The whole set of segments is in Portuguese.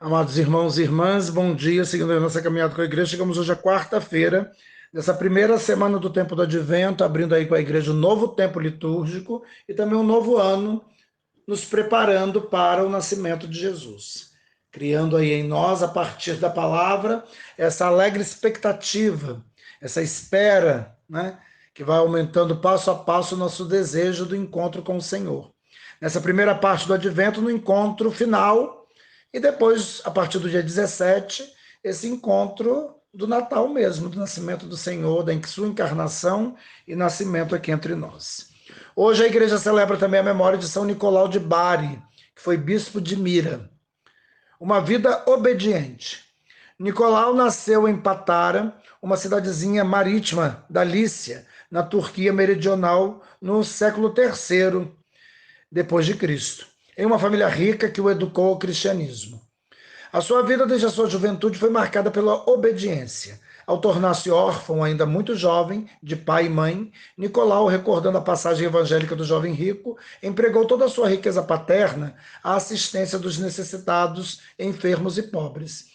Amados irmãos e irmãs, bom dia. Seguindo a nossa caminhada com a igreja, chegamos hoje à quarta-feira, dessa primeira semana do tempo do Advento, abrindo aí com a igreja um novo tempo litúrgico e também um novo ano, nos preparando para o nascimento de Jesus. Criando aí em nós, a partir da palavra, essa alegre expectativa, essa espera, né, que vai aumentando passo a passo o nosso desejo do encontro com o Senhor. Nessa primeira parte do Advento, no encontro final, e depois, a partir do dia 17, esse encontro do Natal mesmo, do nascimento do Senhor, da sua encarnação e nascimento aqui entre nós. Hoje a igreja celebra também a memória de São Nicolau de Bari, que foi bispo de Mira. Uma vida obediente. Nicolau nasceu em Patara, uma cidadezinha marítima da Lícia, na Turquia meridional, no século III depois de Cristo, em uma família rica que o educou ao cristianismo. A sua vida desde a sua juventude foi marcada pela obediência. Ao tornar-se órfão ainda muito jovem, de pai e mãe, Nicolau, recordando a passagem evangélica do jovem rico, empregou toda a sua riqueza paterna à assistência dos necessitados, enfermos e pobres.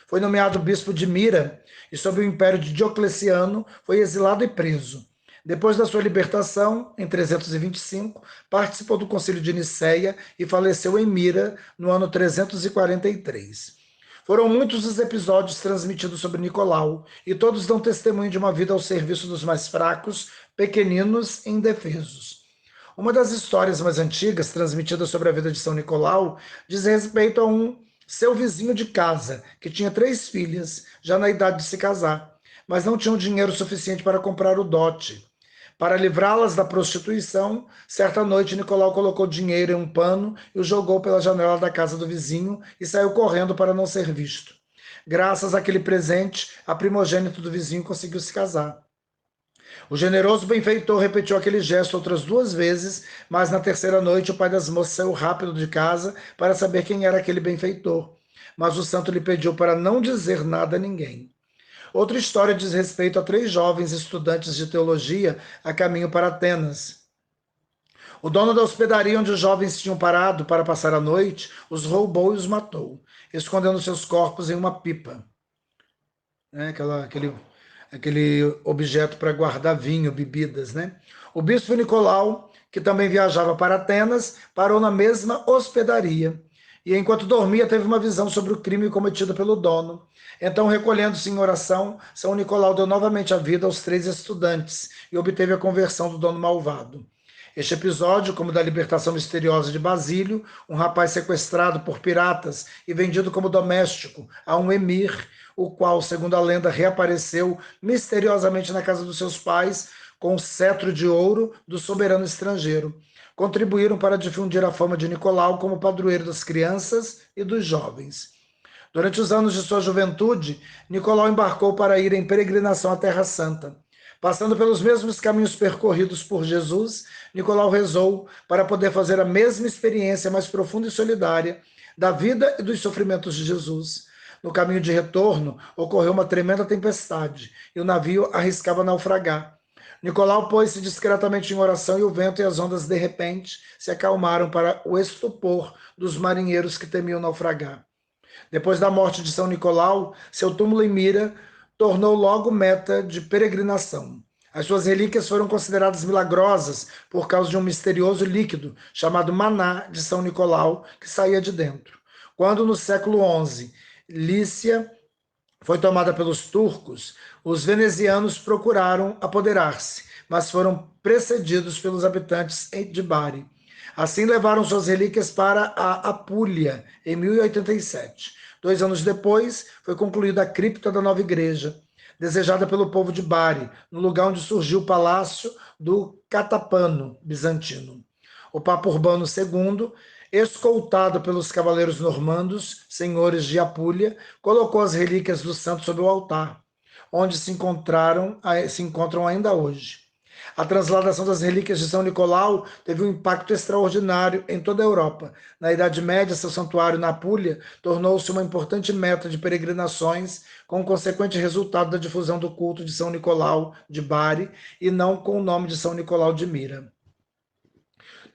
Foi nomeado bispo de Mira e, sob o império de Diocleciano, foi exilado e preso. Depois da sua libertação, em 325, participou do Concílio de Nicéia e faleceu em Mira no ano 343. Foram muitos os episódios transmitidos sobre Nicolau, e todos dão testemunho de uma vida ao serviço dos mais fracos, pequeninos e indefesos. Uma das histórias mais antigas transmitidas sobre a vida de São Nicolau diz respeito a seu vizinho de casa, que tinha 3 filhas, já na idade de se casar, mas não tinham dinheiro suficiente para comprar o dote. Para livrá-las da prostituição, certa noite Nicolau colocou dinheiro em um pano e o jogou pela janela da casa do vizinho e saiu correndo para não ser visto. Graças àquele presente, a primogênita do vizinho conseguiu se casar. O generoso benfeitor repetiu aquele gesto outras 2 vezes, mas na terceira noite o pai das moças saiu rápido de casa para saber quem era aquele benfeitor. Mas o santo lhe pediu para não dizer nada a ninguém. Outra história diz respeito a 3 jovens estudantes de teologia a caminho para Atenas. O dono da hospedaria onde os jovens tinham parado para passar a noite os roubou e os matou, escondendo seus corpos em uma pipa. Aquele objeto para guardar vinho, bebidas, né? O bispo Nicolau, que também viajava para Atenas, parou na mesma hospedaria. E enquanto dormia, teve uma visão sobre o crime cometido pelo dono. Então, recolhendo-se em oração, São Nicolau deu novamente a vida aos 3 estudantes e obteve a conversão do dono malvado. Este episódio, como da libertação misteriosa de Basílio, um rapaz sequestrado por piratas e vendido como doméstico a um emir, o qual, segundo a lenda, reapareceu misteriosamente na casa dos seus pais com o cetro de ouro do soberano estrangeiro, contribuíram para difundir a fama de Nicolau como padroeiro das crianças e dos jovens. Durante os anos de sua juventude, Nicolau embarcou para ir em peregrinação à Terra Santa. Passando pelos mesmos caminhos percorridos por Jesus, Nicolau rezou para poder fazer a mesma experiência mais profunda e solidária da vida e dos sofrimentos de Jesus. No caminho de retorno, ocorreu uma tremenda tempestade e o navio arriscava naufragar. Nicolau pôs-se discretamente em oração e o vento e as ondas, de repente, se acalmaram para o estupor dos marinheiros que temiam naufragar. Depois da morte de São Nicolau, seu túmulo em Mira tornou logo meta de peregrinação. As suas relíquias foram consideradas milagrosas por causa de um misterioso líquido chamado maná de São Nicolau que saía de dentro. Quando, no século XI, Lícia foi tomada pelos turcos, os venezianos procuraram apoderar-se, mas foram precedidos pelos habitantes de Bari. Assim levaram suas relíquias para a Apulia, em 1087. 2 anos depois, foi concluída a cripta da nova igreja, desejada pelo povo de Bari, no lugar onde surgiu o palácio do Catapano bizantino. O Papa Urbano II, escoltado pelos cavaleiros normandos, senhores de Apulia, colocou as relíquias do santo sobre o altar, onde se encontram ainda hoje. A transladação das relíquias de São Nicolau teve um impacto extraordinário em toda a Europa. Na Idade Média, seu santuário na Apulia tornou-se uma importante meta de peregrinações, com o consequente resultado da difusão do culto de São Nicolau de Bari, e não com o nome de São Nicolau de Mira.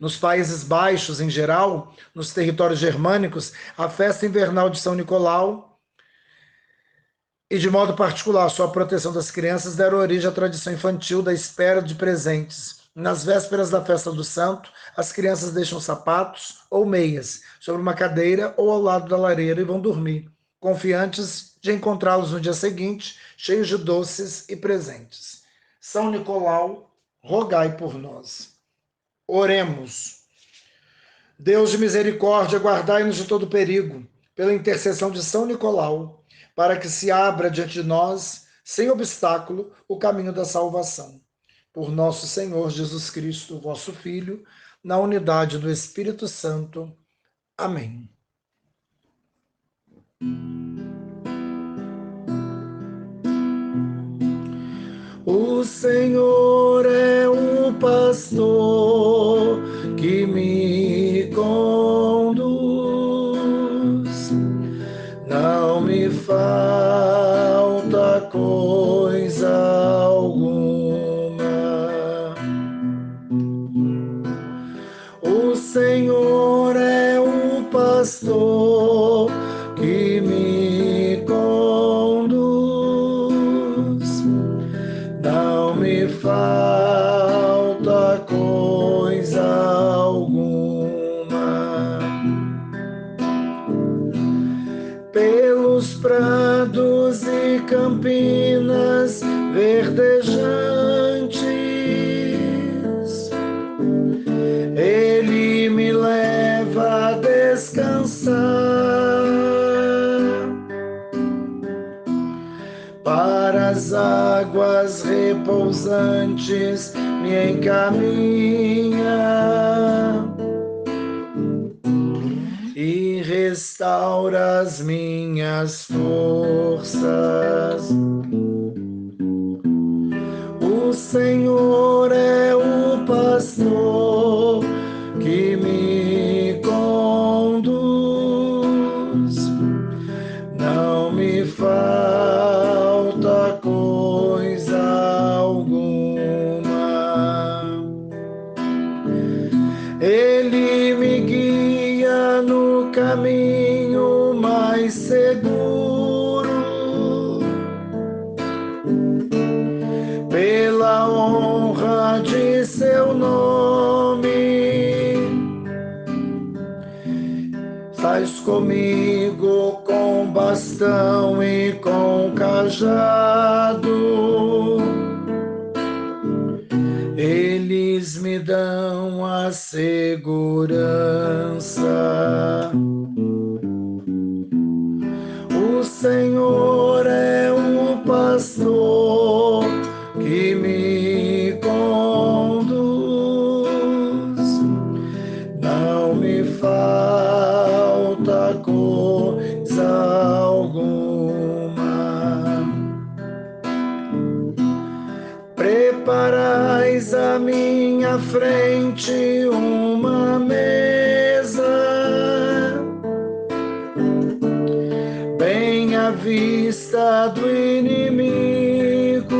Nos Países Baixos, em geral, nos territórios germânicos, a festa invernal de São Nicolau e, de modo particular, sua proteção das crianças deram origem à tradição infantil da espera de presentes. Nas vésperas da festa do santo, as crianças deixam sapatos ou meias sobre uma cadeira ou ao lado da lareira e vão dormir, confiantes de encontrá-los no dia seguinte, cheios de doces e presentes. São Nicolau, rogai por nós. Oremos. Deus de misericórdia, guardai-nos de todo perigo, pela intercessão de São Nicolau, para que se abra diante de nós, sem obstáculo, o caminho da salvação. Por nosso Senhor Jesus Cristo, vosso Filho, na unidade do Espírito Santo. Amém. O Senhor é o pastor que me conduz, não me falta coisa alguma. O Senhor é o pastor que me conduz, não me falta coisa alguma. Pelos prados e campinas verdejantes, Ele me leva a descansar. Para as águas repousantes me encaminha e restaura as minhas forças. O Senhor é o pastor que me conduz, não me falta coisa alguma. Ele me guia no caminho mais seguro, pela honra de seu nome. Estás comigo com bastão e com cajado, eles me dão a segurança. O Senhor é o pastor que me conduz, não me falta coisa alguma. Preparais à minha frente uma mesa, bem à vista do inimigo,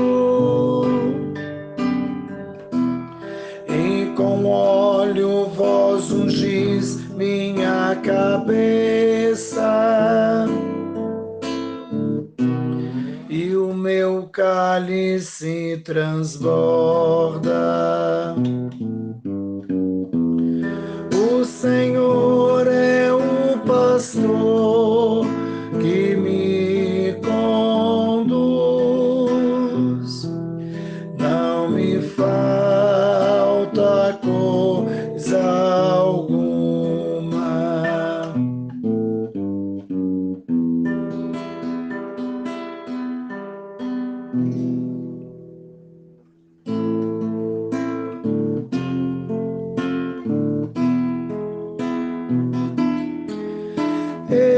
e com óleo vós ungis minha cabeça, e o meu cálice transborda. O Senhor é o pastor que me conduz, não me falta coisa alguma.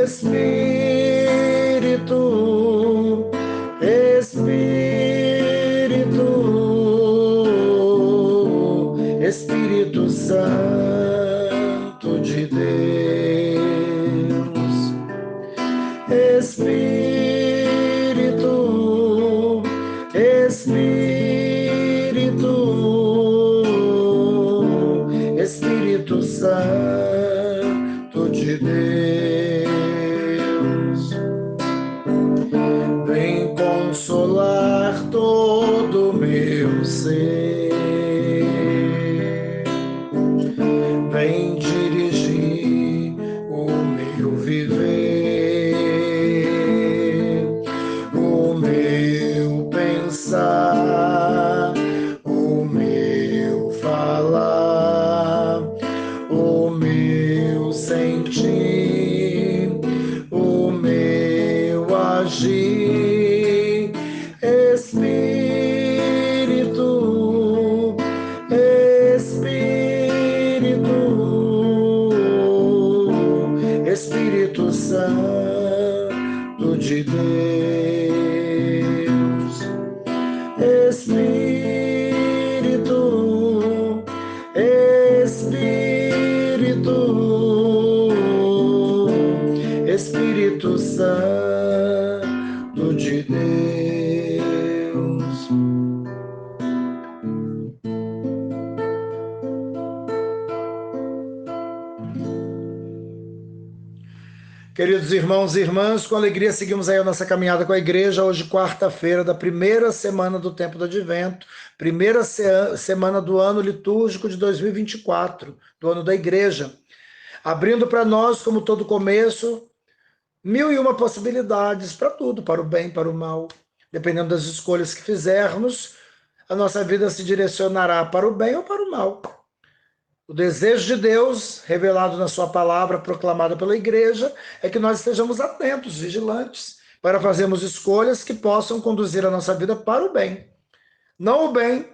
Espírito, Espírito, Espírito Santo de Deus. Espírito, Espírito, Espírito viver, o meu pensar, o meu falar, o meu sentir, o meu agir, Espírito, Espírito Santo de Deus, Espírito, Espírito Santo de Deus. Queridos irmãos e irmãs, com alegria seguimos aí a nossa caminhada com a igreja, hoje quarta-feira da primeira semana do tempo do Advento, primeira semana do ano litúrgico de 2024, do ano da igreja, abrindo para nós, como todo começo, 1001 possibilidades para tudo, para o bem, para o mal. Dependendo das escolhas que fizermos, a nossa vida se direcionará para o bem ou para o mal. O desejo de Deus, revelado na sua palavra, proclamada pela igreja, é que nós estejamos atentos, vigilantes, para fazermos escolhas que possam conduzir a nossa vida para o bem. Não o bem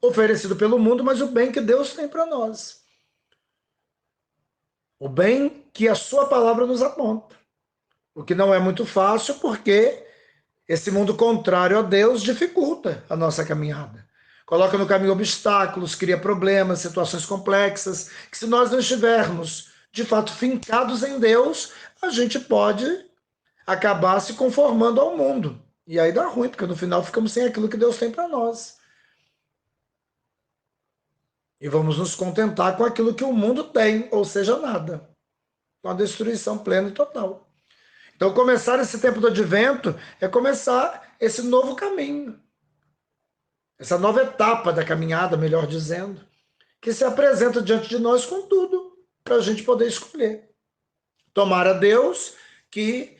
oferecido pelo mundo, mas o bem que Deus tem para nós. O bem que a sua palavra nos aponta. O que não é muito fácil, porque esse mundo contrário a Deus dificulta a nossa caminhada. Coloca no caminho obstáculos, cria problemas, situações complexas, que se nós não estivermos, de fato, fincados em Deus, a gente pode acabar se conformando ao mundo. E aí dá ruim, porque no final ficamos sem aquilo que Deus tem para nós. E vamos nos contentar com aquilo que o mundo tem, ou seja, nada. Com a destruição plena e total. Então, começar esse tempo do Advento é começar esse novo caminho. Essa nova etapa da caminhada, melhor dizendo, que se apresenta diante de nós com tudo para a gente poder escolher. Tomara a Deus que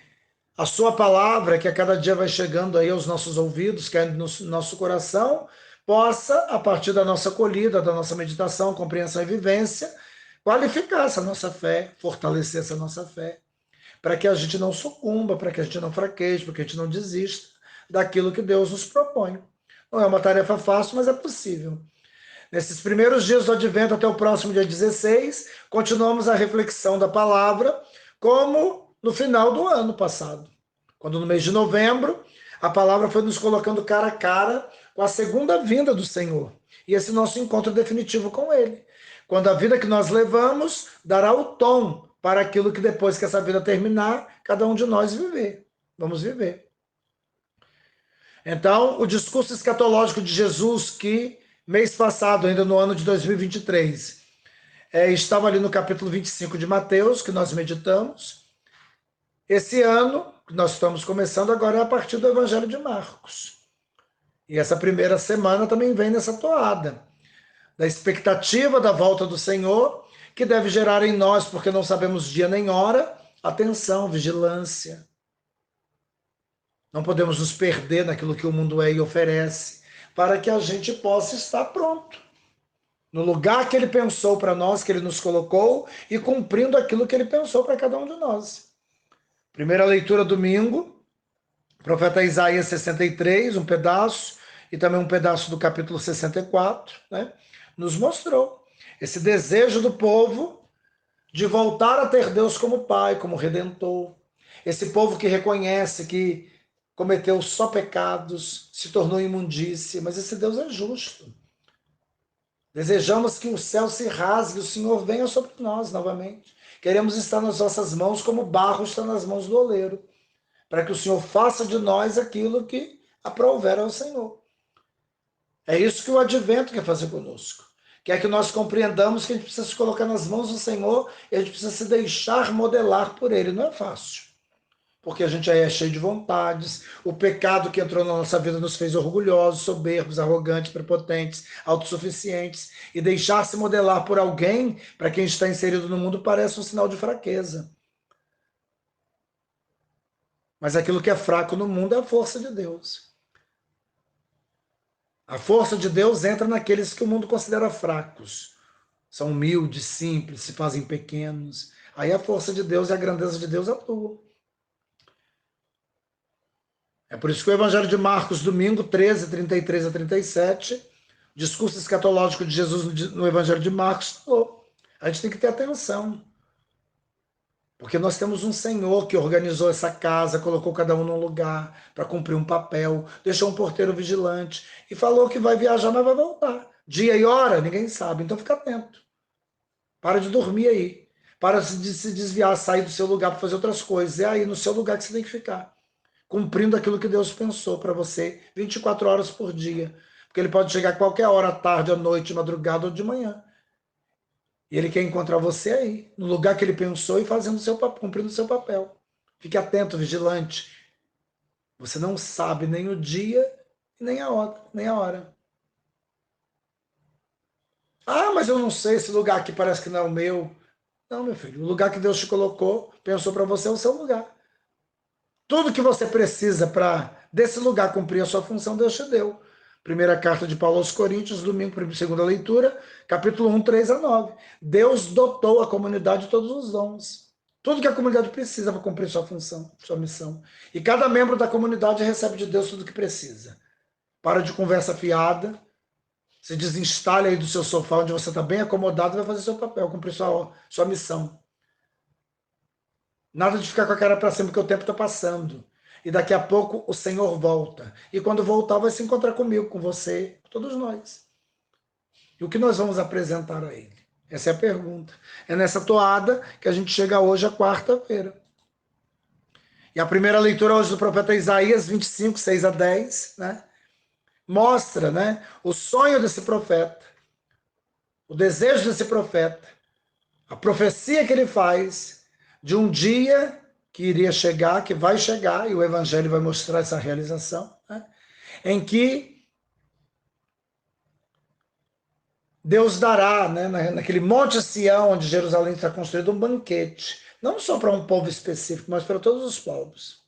a sua palavra, que a cada dia vai chegando aí aos nossos ouvidos, caindo no nosso coração, possa, a partir da nossa acolhida, da nossa meditação, compreensão e vivência, qualificar essa nossa fé, fortalecer essa nossa fé, para que a gente não sucumba, para que a gente não fraqueje, para que a gente não desista daquilo que Deus nos propõe. Não é uma tarefa fácil, mas é possível. Nesses primeiros dias do Advento, até o próximo dia 16, continuamos a reflexão da palavra, como no final do ano passado, quando no mês de novembro, a palavra foi nos colocando cara a cara com a segunda vinda do Senhor, e esse nosso encontro definitivo com Ele. Quando a vida que nós levamos dará o tom para aquilo que depois que essa vida terminar, cada um de nós vamos viver. Então, o discurso escatológico de Jesus, que mês passado, ainda no ano de 2023, estava ali no capítulo 25 de Mateus, que nós meditamos. Esse ano, que nós estamos começando agora, é a partir do Evangelho de Marcos. E essa primeira semana também vem nessa toada, da expectativa da volta do Senhor, que deve gerar em nós, porque não sabemos dia nem hora, atenção, vigilância. Não podemos nos perder naquilo que o mundo é e oferece, para que a gente possa estar pronto, no lugar que Ele pensou para nós, que Ele nos colocou, e cumprindo aquilo que Ele pensou para cada um de nós. Primeira leitura, domingo, profeta Isaías 63, um pedaço, e também um pedaço do capítulo 64, né, nos mostrou esse desejo do povo de voltar a ter Deus como Pai, como Redentor. Esse povo que reconhece que cometeu só pecados, se tornou imundície, mas esse Deus é justo. Desejamos que o céu se rasgue, o Senhor venha sobre nós novamente. Queremos estar nas nossas mãos como o barro está nas mãos do oleiro, para que o Senhor faça de nós aquilo que aprouver ao Senhor. É isso que o Advento quer fazer conosco. Quer que nós compreendamos que a gente precisa se colocar nas mãos do Senhor e a gente precisa se deixar modelar por Ele. Não é fácil, porque a gente aí é cheio de vontades, o pecado que entrou na nossa vida nos fez orgulhosos, soberbos, arrogantes, prepotentes, autossuficientes, e deixar-se modelar por alguém, para quem está inserido no mundo, parece um sinal de fraqueza. Mas aquilo que é fraco no mundo é a força de Deus. A força de Deus entra naqueles que o mundo considera fracos. São humildes, simples, se fazem pequenos. Aí a força de Deus e a grandeza de Deus atuam. É por isso que o Evangelho de Marcos, domingo 13, 33 a 37, discurso escatológico de Jesus no Evangelho de Marcos, falou. A gente tem que ter atenção. Porque nós temos um Senhor que organizou essa casa, colocou cada um num lugar para cumprir um papel, deixou um porteiro vigilante e falou que vai viajar, mas vai voltar. Dia e hora, ninguém sabe, então fica atento. Para de dormir aí. Para de se desviar, sair do seu lugar para fazer outras coisas. É aí no seu lugar que você tem que ficar. Cumprindo aquilo que Deus pensou para você 24 horas por dia. Porque ele pode chegar a qualquer hora, à tarde, à noite, madrugada ou de manhã. E ele quer encontrar você aí, no lugar que ele pensou e fazendo cumprindo o seu papel. Fique atento, vigilante. Você não sabe nem o dia e nem a hora, nem a hora. Ah, mas eu não sei, esse lugar aqui parece que não é o meu. Não, meu filho, o lugar que Deus te colocou, pensou para você, é o seu lugar. Tudo que você precisa para desse lugar cumprir a sua função, Deus te deu. Primeira carta de Paulo aos Coríntios, domingo, segunda leitura, capítulo 1, 3 a 9. Deus dotou a comunidade de todos os dons. Tudo que a comunidade precisa para cumprir sua função, sua missão. E cada membro da comunidade recebe de Deus tudo o que precisa. Para de conversa fiada, se desinstale aí do seu sofá, onde você está bem acomodado, e vai fazer seu papel, cumprir sua missão. Nada de ficar com a cara para cima, porque o tempo está passando. E daqui a pouco o Senhor volta. E quando voltar, vai se encontrar comigo, com você, com todos nós. E o que nós vamos apresentar a Ele? Essa é a pergunta. É nessa toada que a gente chega hoje, à quarta-feira. E a primeira leitura hoje do profeta Isaías 25, 6 a 10, né? Mostra, né, o sonho desse profeta, o desejo desse profeta, a profecia que ele faz de um dia que iria chegar, que vai chegar, e o Evangelho vai mostrar essa realização, né? Em que Deus dará, né, naquele Monte Sião, onde Jerusalém está construído, um banquete, não só para um povo específico, mas para todos os povos.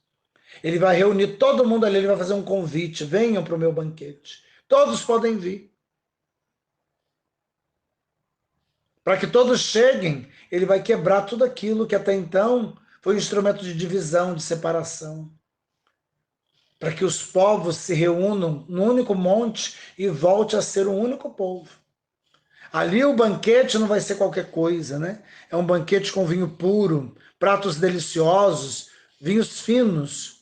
Ele vai reunir todo mundo ali, ele vai fazer um convite, venham para o meu banquete. Todos podem vir. Para que todos cheguem, ele vai quebrar tudo aquilo que até então foi um instrumento de divisão, de separação. Para que os povos se reúnam num único monte e volte a ser um único povo. Ali o banquete não vai ser qualquer coisa, né? É um banquete com vinho puro, pratos deliciosos, vinhos finos.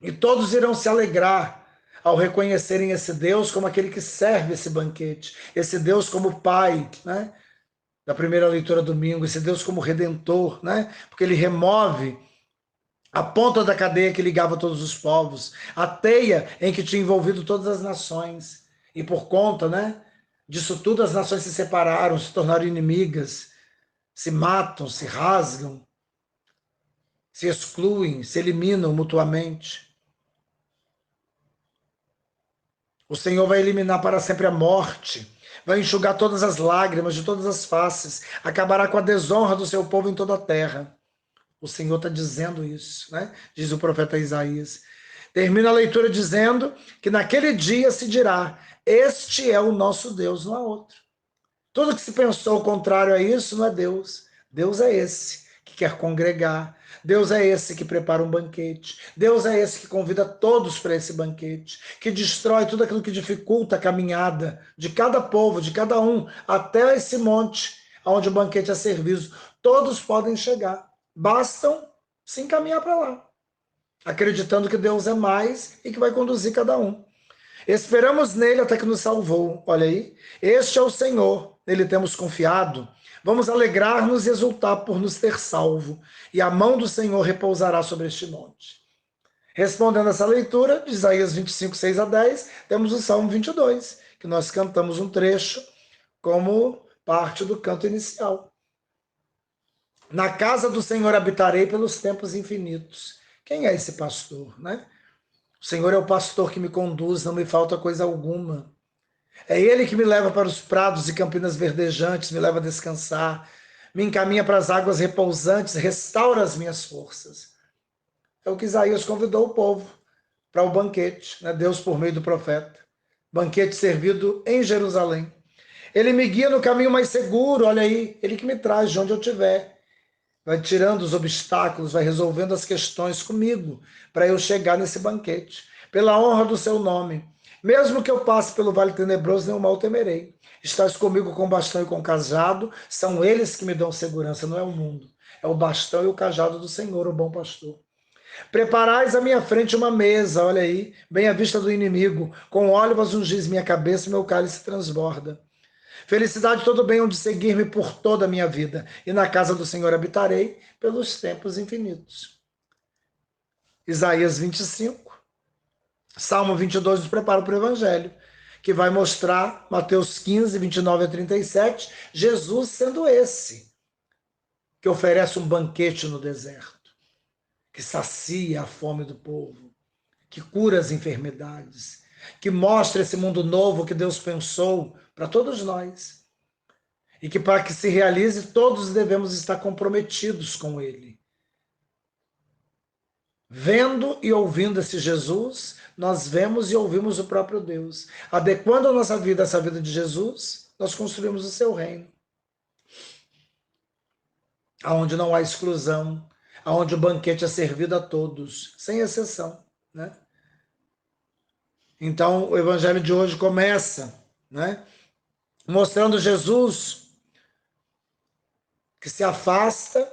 E todos irão se alegrar ao reconhecerem esse Deus como aquele que serve esse banquete, esse Deus como Pai, né? Da primeira leitura domingo, esse Deus como Redentor, né? Porque ele remove a ponta da cadeia que ligava todos os povos, a teia em que tinha envolvido todas as nações. E por conta, né, disso tudo, as nações se separaram, se tornaram inimigas, se matam, se rasgam, se excluem, se eliminam mutuamente. O Senhor vai eliminar para sempre a morte, vai enxugar todas as lágrimas de todas as faces, acabará com a desonra do seu povo em toda a terra. O Senhor está dizendo isso, né? Diz o profeta Isaías. Termina a leitura dizendo que naquele dia se dirá: este é o nosso Deus, não há outro. Tudo que se pensou contrário a isso não é Deus. Deus é esse que quer congregar. Deus é esse que prepara um banquete. Deus é esse que convida todos para esse banquete, que destrói tudo aquilo que dificulta a caminhada de cada povo, de cada um, até esse monte onde o banquete é servido. Todos podem chegar. Bastam se encaminhar para lá, acreditando que Deus é mais e que vai conduzir cada um. Esperamos nele até que nos salvou. Olha aí, este é o Senhor, nele temos confiado. Vamos alegrar-nos e exultar por nos ter salvo, e a mão do Senhor repousará sobre este monte. Respondendo essa leitura, de Isaías 25, 6 a 10, temos o Salmo 22, que nós cantamos um trecho como parte do canto inicial. Na casa do Senhor habitarei pelos tempos infinitos. Quem é esse pastor, né? O Senhor é o pastor que me conduz, não me falta coisa alguma. É Ele que me leva para os prados e campinas verdejantes, me leva a descansar, me encaminha para as águas repousantes, restaura as minhas forças. É o que Isaías convidou o povo para o banquete, né? Deus por meio do profeta. Banquete servido em Jerusalém. Ele me guia no caminho mais seguro, olha aí, ele que me traz de onde eu estiver. Vai tirando os obstáculos, vai resolvendo as questões comigo, para eu chegar nesse banquete. Pela honra do seu nome. Mesmo que eu passe pelo vale tenebroso, nenhum mal temerei. Estás comigo com bastão e com cajado, são eles que me dão segurança, não é o mundo. É o bastão e o cajado do Senhor, o bom pastor. Preparais à minha frente uma mesa, olha aí, bem à vista do inimigo. Com óleo vos ungis minha cabeça e meu cálice transborda. Felicidade e todo bem onde seguir-me por toda a minha vida, e na casa do Senhor habitarei pelos tempos infinitos. Isaías 25, Salmo 22 nos prepara para o Evangelho, que vai mostrar, Mateus 15, 29 a 37, Jesus sendo esse, que oferece um banquete no deserto, que sacia a fome do povo, que cura as enfermidades, que mostra esse mundo novo que Deus pensou para todos nós. E que para que se realize, todos devemos estar comprometidos com ele. Vendo e ouvindo esse Jesus, nós vemos e ouvimos o próprio Deus. Adequando a nossa vida a essa vida de Jesus, nós construímos o seu reino. Onde não há exclusão, onde o banquete é servido a todos, sem exceção, né? Então, o evangelho de hoje começa, né, mostrando Jesus que se afasta,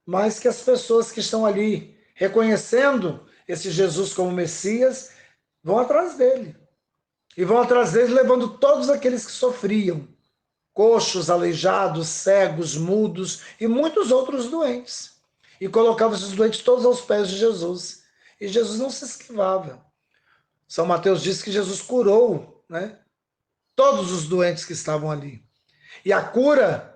mas que as pessoas que estão ali reconhecendo esse Jesus como Messias vão atrás dele. E vão atrás dele levando todos aqueles que sofriam, coxos, aleijados, cegos, mudos e muitos outros doentes. E colocavam esses doentes todos aos pés de Jesus. E Jesus não se esquivava. São Mateus diz que Jesus curou, né, todos os doentes que estavam ali. E a cura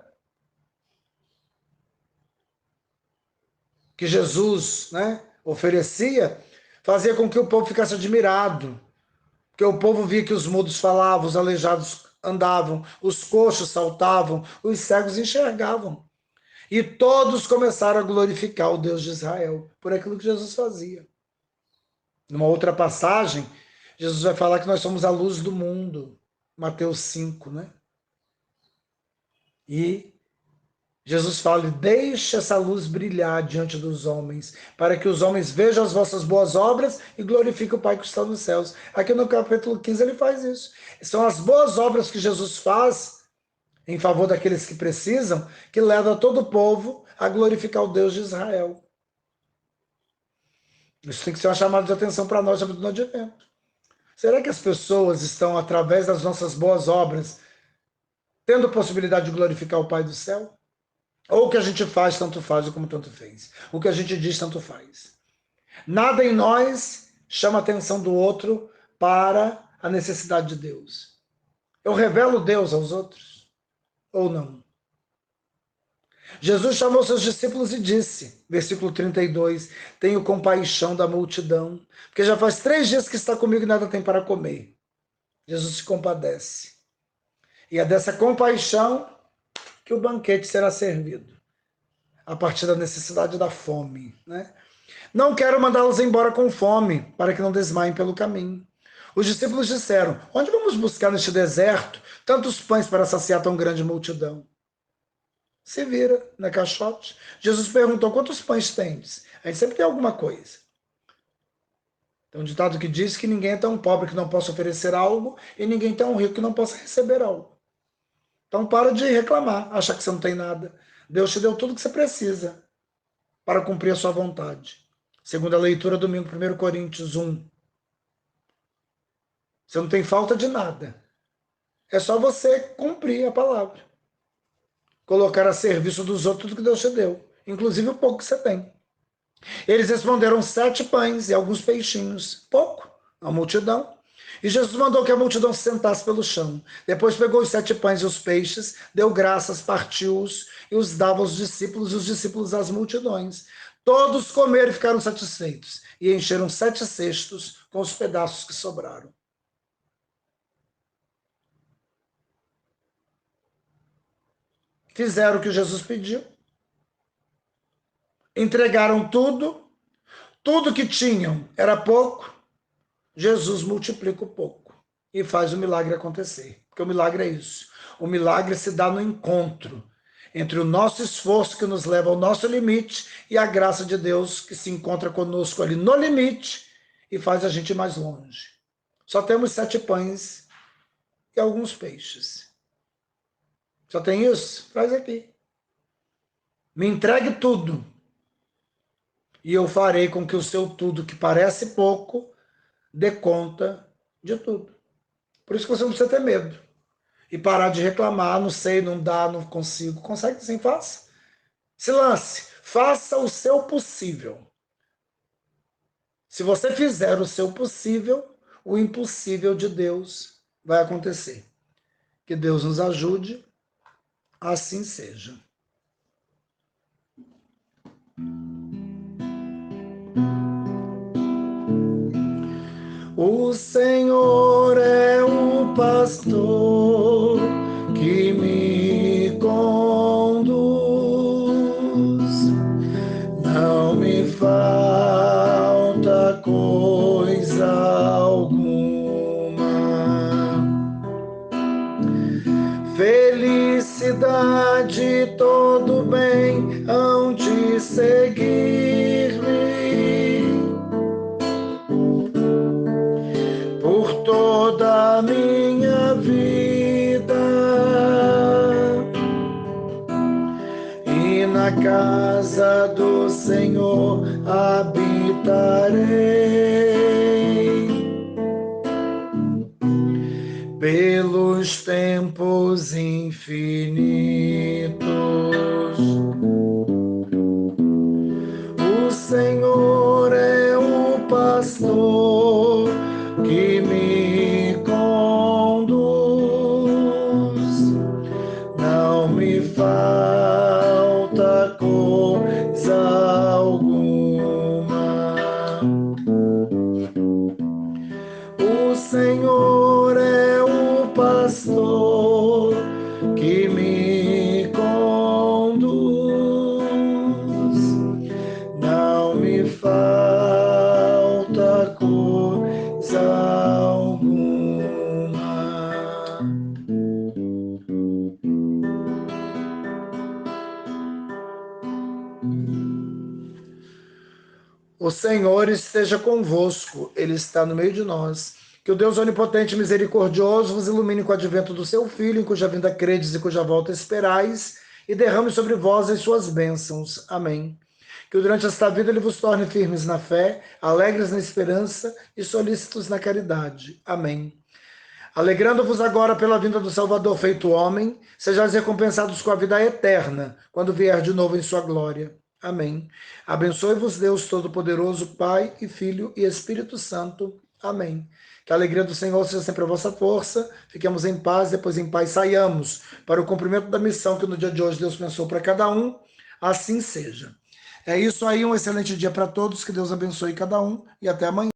que Jesus, né, oferecia fazia com que o povo ficasse admirado. Porque o povo via que os mudos falavam, os aleijados andavam, os coxos saltavam, os cegos enxergavam. E todos começaram a glorificar o Deus de Israel por aquilo que Jesus fazia. Numa outra passagem, Jesus vai falar que nós somos a luz do mundo. Mateus 5, né? E Jesus fala: deixe essa luz brilhar diante dos homens, para que os homens vejam as vossas boas obras e glorifiquem o Pai que está nos céus. Aqui no capítulo 15 ele faz isso. São as boas obras que Jesus faz em favor daqueles que precisam, que leva todo o povo a glorificar o Deus de Israel. Isso tem que ser uma chamada de atenção para nós no advento. Será que as pessoas estão, através das nossas boas obras, tendo possibilidade de glorificar o Pai do céu? Ou o que a gente faz, tanto faz, ou como tanto fez. O que a gente diz, tanto faz. Nada em nós chama a atenção do outro para a necessidade de Deus. Eu revelo Deus aos outros? Ou não? Jesus chamou seus discípulos e disse, versículo 32, tenho compaixão da multidão, porque já faz 3 dias que está comigo e nada tem para comer. Jesus se compadece. E é dessa compaixão que o banquete será servido, a partir da necessidade da fome, né? Não quero mandá-los embora com fome, para que não desmaiem pelo caminho. Os discípulos disseram, onde vamos buscar neste deserto tantos pães para saciar tão grande multidão? Se vira na caixote. Jesus perguntou, quantos pães tens? A gente sempre tem alguma coisa. Tem um ditado que diz que ninguém é tão pobre que não possa oferecer algo e ninguém é tão rico que não possa receber algo. Então para de reclamar, achar que você não tem nada. Deus te deu tudo que você precisa para cumprir a sua vontade. Segundo a leitura, domingo, 1 Coríntios 1. Você não tem falta de nada. É só você cumprir a palavra. Colocar a serviço dos outros tudo que Deus te deu, inclusive o pouco que você tem. Eles responderam 7 pães e alguns peixinhos. Pouco, a multidão. E Jesus mandou que a multidão se sentasse pelo chão. Depois pegou os 7 pães e os peixes, deu graças, partiu-os e os dava aos discípulos e os discípulos às multidões. Todos comeram e ficaram satisfeitos e encheram 7 cestos com os pedaços que sobraram. fizeram o que Jesus pediu, entregaram tudo, tudo que tinham era pouco, Jesus multiplica o pouco e faz o milagre acontecer. Porque o milagre é isso. O milagre se dá no encontro entre o nosso esforço que nos leva ao nosso limite e a graça de Deus que se encontra conosco ali no limite e faz a gente ir mais longe. Só temos 7 pães e alguns peixes. Só tem isso? Faz aqui. Me entregue tudo e eu farei com que o seu tudo, que parece pouco, dê conta de tudo. Por isso que você não precisa ter medo. E parar de reclamar, não sei, não dá, não consigo. Consegue sim, faça. Se lance, faça o seu possível. Se você fizer o seu possível, o impossível de Deus vai acontecer. Que Deus nos ajude, assim seja. O Senhor é o pastor que me conduz, não me falta coisa alguma. Felicidade, todo bem hão de seguir-me por toda a minha vida, e na casa do Senhor habitarei pelos tempos infinitos. O Senhor é o pastor que me conduz, não me falta coisa alguma. O Senhor é o pastor que me conduz, não me falta coisa alguma. O Senhor esteja convosco, Ele está no meio de nós. Que o Deus onipotente e misericordioso vos ilumine com o advento do seu Filho, em cuja vinda credes e cuja volta esperais, e derrame sobre vós as suas bênçãos. Amém. Que durante esta vida Ele vos torne firmes na fé, alegres na esperança e solícitos na caridade. Amém. Alegrando-vos agora pela vinda do Salvador feito homem, sejais recompensados com a vida eterna, quando vier de novo em sua glória. Amém. Abençoe-vos Deus Todo-Poderoso, Pai e Filho e Espírito Santo. Amém. Que a alegria do Senhor seja sempre a vossa força. Fiquemos em paz, depois em paz saiamos para o cumprimento da missão que no dia de hoje Deus pensou para cada um. Assim seja. É isso aí, um excelente dia para todos, que Deus abençoe cada um e até amanhã.